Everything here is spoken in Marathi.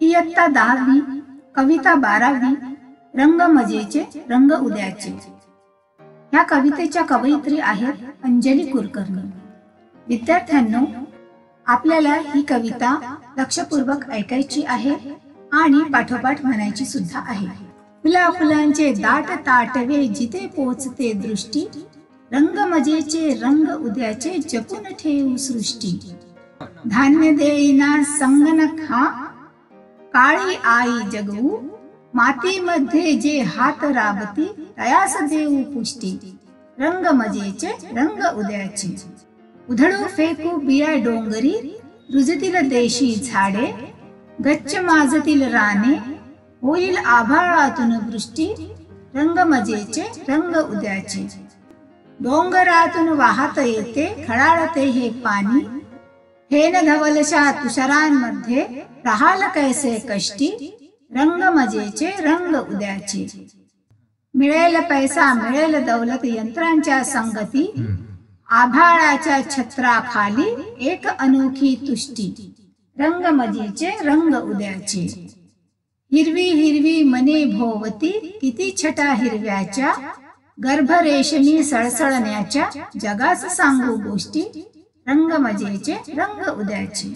इयत्ता 10वी, कविता 12वी, रंग मजेचे रंग उद्याचे। ह्या कवितेच्या कवयित्री आहेत अंजली कुलकर्णी। विद्यार्थ्यांनो, आपल्याला ही कविता लक्षपूर्वक ऐकायची आहे आणि पाठोपाठ म्हणायची सुद्धा आहे। फुला फुलांचे दाट ताटवे जिथे पोचते दृष्टी, रंग मजेचे रंग उद्याचे जपून ठेवू सृष्टी। धान्य देईना संगणक हा, काळी आई जगवू, मातीमध्ये जे हात राबती तयास देऊ पुष्टी। रंग मजेचे रंग उद्याचे। उधळू फेकू बिया डोंगरी, रुजतील देशी झाडे, गच्च माजतील राने, होईल आभाळातून वृष्टी। रंग मजेचे रंग उद्याचे। डोंगरातून वाहत येते खळाळते हे पाणी, हेन धवलशा तुषारांमध्ये राहाल कैसे कष्टी। रंग मजेचे रंग उद्याचे। मिळेल पैसा मिळेल दौलत यंत्रांच्या संगती, आभाळाच्या छत्राखाली एक अनोखी तुष्टी। रंग मजेचे रंग उद्याचे। हिरवी हिरवी मने भोवती किती छटा हिरव्याच्या, गर्भ रेशमी सळसळण्याच्या जगास सांगू गोष्टी। रंग मजेचे रंग उद्याचे।